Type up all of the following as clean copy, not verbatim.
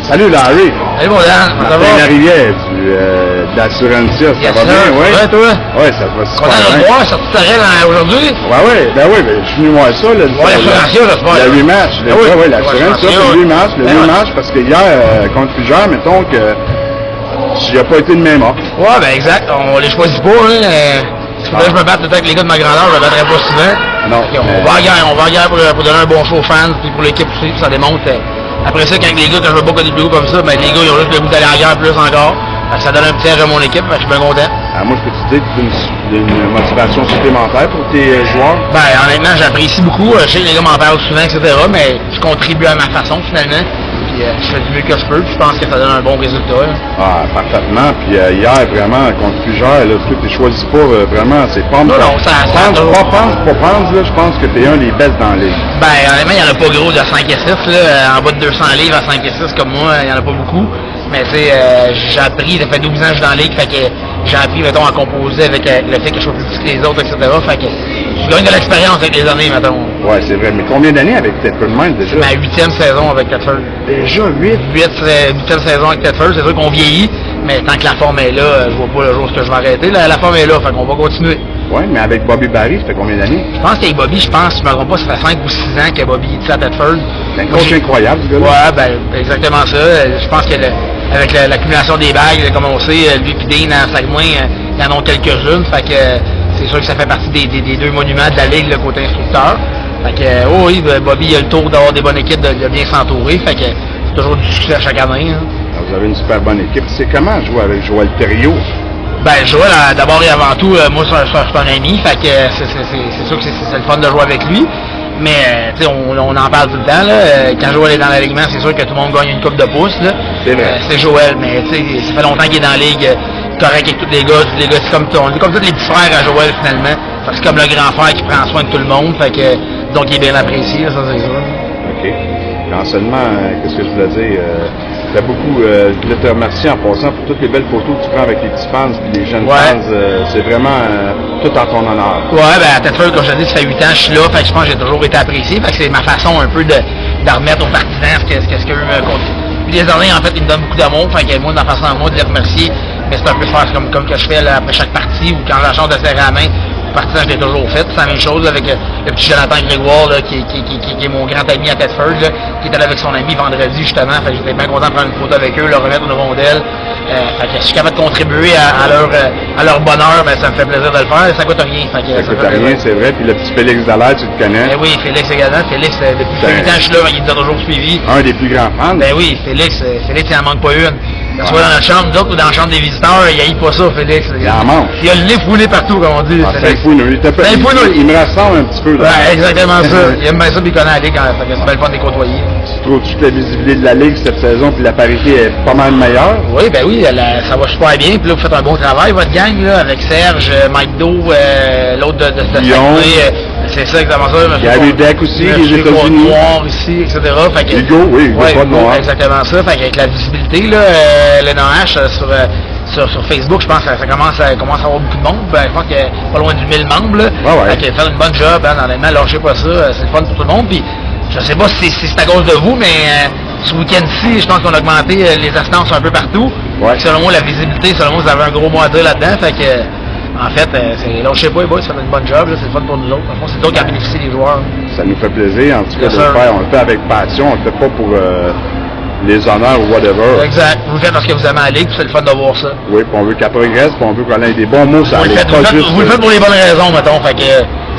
Salut Larry! Salut mon Dan, ça va? Larrivière d'Assurantia, ça va bien, oui? Ouais, toi? Oui, ça va super bien. Content de te voir, sorti de ta aujourd'hui? Oui, je suis venu voir ça. L'Assurantia, j'espère. Le rematch, oui, l'Assurantia, le 8 mars, parce que hier, contre Fugère, mettons que il n'a pas été de même offre. Ouais, ben exact, on les choisit pas, hein. Si je me batte peut-être avec les gars de ma grandeur, je me battrais pas souvent. Non. On va en guerre pour donner un bon show aux fans, puis pour l'équipe aussi, puis ça démontre. Après ça, quand les gars, quand je veux pas des plus gros comme ça, ben les gars, ils ont juste le goût d'aller en guerre plus encore. Ça donne un petit air à mon équipe, je suis bien content. Moi, je peux te dire que c'est une motivation supplémentaire pour tes joueurs? Ben, honnêtement, j'apprécie beaucoup. Je sais que les gars m'en parlent souvent, etc., mais je contribue à ma façon, finalement. Puis je fais du mieux que je peux, puis je pense que ça donne un bon résultat. Ah, parfaitement. Puis hier, vraiment, contre Fugère, là, tu ne choisis pas vraiment, c'est pas non, pas prendre, là, je pense que tu es un des best dans la ligue. Ben, honnêtement, il n'y en a pas gros de 5 et 6, là, en bas de 200 livres à 5 et 6 comme moi, il n'y en a pas beaucoup. Mais tu sais, j'ai appris, ça fait 12 ans que je suis dans la ligue, fait que j'ai appris, mettons, à composer avec le fait que je sois plus petit que les autres, etc. Fait que je gagne de l'expérience avec les années, mettons. Ouais, c'est vrai. Mais combien d'années avec Tedford Mines déjà? C'est ma 8e saison avec Tedford. Déjà 8e saison avec Tedford, c'est sûr qu'on vieillit, mais tant que la forme est là, je vois pas le jour où je vais arrêter. La forme est là, fait qu'on va continuer. Oui, mais avec Bobby Barry, ça fait combien d'années? Je pense qu'avec Bobby, je me trompe pas, ça fait 5 ou 6 ans que Bobby est à Tedford. C'est un coach incroyable, ce gars-là. Ouais, ben, exactement ça. Je pense que avec l'accumulation des bagues, comme on sait, lui et Dean en Saguenay, ils en ont quelques-unes. Fait que c'est sûr que ça fait partie des deux monuments de la ligue, le côté instructeur. Fait que, oui, Bobby a le tour d'avoir des bonnes équipes, de bien s'entourer. Fait que c'est toujours du succès à chaque année. Hein. Vous avez une super bonne équipe. C'est comment jouer avec Joël Thériault? Ben, Joël, d'abord et avant tout, moi, c'est un ami. Fait que c'est sûr que c'est le fun de jouer avec lui. Mais, tu sais, on en parle tout le temps, là. Quand Joël est dans l'alignement, c'est sûr que tout le monde gagne une coupe de pouce, là. C'est vrai. C'est Joël, mais, tu sais, ça fait longtemps qu'il est dans la ligue, correct avec tous les gars, c'est comme tous les petits frères à Joël, finalement. Fait que c'est comme le grand frère qui prend soin de tout le monde, fait que, donc il est bien apprécié, ça, c'est sûr. OK. En seulement, qu'est-ce que je voulais dire? T'as beaucoup, je voulais te remercier en passant pour toutes les belles photos que tu prends avec les petits fans et les jeunes fans. C'est vraiment tout en ton honneur. Ouais, ben à Tedford, comme je te dis, ça fait 8 ans que je suis là, fait que je pense que j'ai toujours été apprécié, fait que c'est ma façon un peu de remettre aux partisans ce qu'eux me comptent. Puis les années, en fait, ils me donnent beaucoup d'amour, fait que moi, dans la façon à moi de les remercier, mais c'est un peu faire comme que je fais là, après chaque partie ou quand j'ai la chance de serrer la main. Partisan, je l'ai toujours fait. C'est la même chose là, avec le petit Jonathan Grégoire là, qui est mon grand ami à Tedford, là, qui est allé avec son ami vendredi justement. Fait que j'étais bien content de prendre une photo avec eux, leur remettre une rondelle. Fait que je suis capable de contribuer à leur bonheur, mais ça me fait plaisir de le faire. Ça coûte rien. Fait que, ça coûte rien, c'est vrai. Puis le petit Félix Dallaire, tu le connais? Ben oui, Félix également. Félix, depuis 8 ans je suis là, il nous a toujours suivi. Un des plus grands fans. Ben oui, Félix, il n'en manque pas une. Soit dans la chambre, d'autres ou dans la chambre des visiteurs, il n'aille pas ça, Félix. Il en manque. Il a le nez foulé partout, comme on dit. Il me ressemble un petit peu. Ouais, exactement ça. Il aime bien ça, puis il connaît la Ligue, c'est belle fun de les côtoyer. Tu trouves-tu que la visibilité de la Ligue cette saison, puis la parité est pas mal meilleure? Oui, ben oui, ça va super bien. Puis là, vous faites un bon travail, votre gang, là, avec Serge, Mike Do, l'autre de Saguenay. C'est ça, exactement ça. Il y a eu Deck aussi, les États-Unis. Noir ici, etc. Fait que, Hugo, oui, pas de noir. Exactement ça. Fait qu'avec la visibilité, là, l'NAH sur Facebook, je pense que ça commence à avoir beaucoup de monde. Ben, je pense qu'il y a pas loin du 1000 membres. Là. Ouais. Fait que faire une bonne job, hein, honnêtement, lâchez pas ça. C'est le fun pour tout le monde. Puis, je sais pas si c'est à cause de vous, mais ce week-end-ci, je pense qu'on a augmenté les assistances un peu partout. Ouais. Selon moi, la visibilité, selon moi, vous avez un gros mot à dire là-dedans. Fait que, en fait, lâchez pas les boys, ça fait une bonne job. C'est le fun pour nous autres. Franchement, c'est d'autres qui en bénéficient, les joueurs. Ça nous fait plaisir, en tout cas, de le faire. On le fait avec passion. On le fait pas pour les honneurs ou whatever. Exact. Vous le faites parce que vous aimez la Ligue, c'est le fun de voir ça. Oui, puis on veut qu'elle progresse, puis on veut qu'elle ait des bons mots. Vous le faites pour les bonnes raisons, mettons. Fait que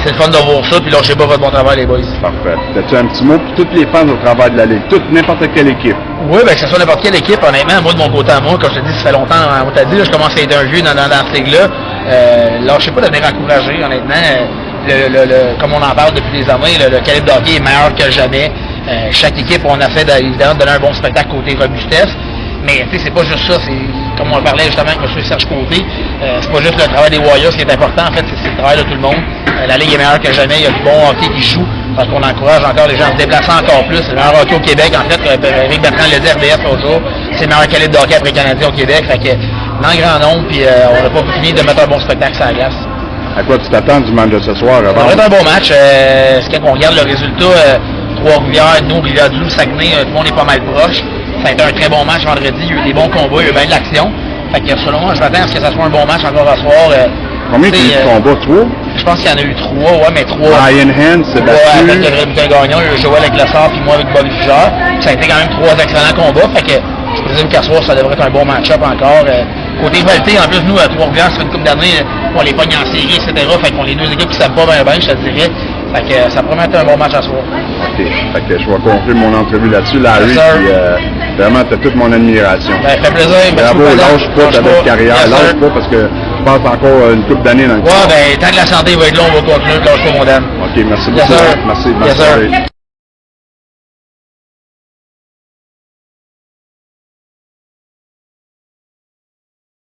c'est le fun de voir ça, puis lâchez pas votre bon travail, les boys. Parfait. As-tu un petit mot pour toutes les fans au travail de la Ligue? N'importe quelle équipe. Oui, ben que ce soit n'importe quelle équipe, honnêtement, moi de mon côté à moi, comme je te dis, ça fait longtemps, on t'a dit, là, je commence à être un vieux dans cette ligue-là. Lâchez pas de venir encourager, honnêtement. Comme on en parle depuis des années, le calibre de hockey est meilleur que jamais. Chaque équipe, on a fait évidemment donner un bon spectacle côté robustesse. Mais tu sais, c'est pas juste ça, c'est comme on parlait justement avec M. Serge Côté, c'est pas juste le travail des Warriors qui est important, en fait, c'est le travail de tout le monde. La Ligue est meilleure que jamais, il y a du bon hockey qui joue, parce qu'on encourage encore les gens à se déplacer encore plus. C'est le meilleur hockey au Québec, en fait, Eric Bertrand l'a dit RDS l'autre jour, c'est le meilleur calibre de hockey après Canadien au Québec, fait que dans grand nombre, puis on n'a pas fini de mettre un bon spectacle sur la glace. À quoi tu t'attends du match de ce soir? Ça va être un bon match, c'est quand on regarde le résultat, Trois-Rivières, nous, Rivière-du-Loup, Saguenay, tout le monde est pas mal proche. Ça a été un très bon match vendredi, il y a eu des bons combats, il y a eu bien de l'action. Fait que selon moi, je m'attends à ce que ça soit un bon match encore à soir. Combien il y a eu de combats? 3? Je pense qu'il y en a eu 3, ouais, mais 3. Ryan Hand, c'est battu. Ouais, avec le Républicain gagnant, il y a eu Joël Glassard, puis moi avec Bobby Fugère. Ça a été quand même 3 excellents combats, fait que je présume qu'à soir, ça devrait être un bon match-up encore. Côté rivalité, en plus, nous, à Trois-Rivières, ça fait une couple d'années, on les pogne en série, etc. Fait qu'on les deux équipes qui savent pas bien, je te dirais. Fait que ça promet être un bon match à soir. OK. Fait que je vais conclure mon entrevue là-dessus. Larry, puis vraiment, t'as toute mon admiration. Ben, ça fait plaisir. Bravo, lâche pas ta belle carrière. Lâche pas parce que je pense encore une couple d'années dans le ouais, ben, tant que la santé va être là, on va continuer. Lâche pas, mon dame. OK, merci beaucoup. Merci.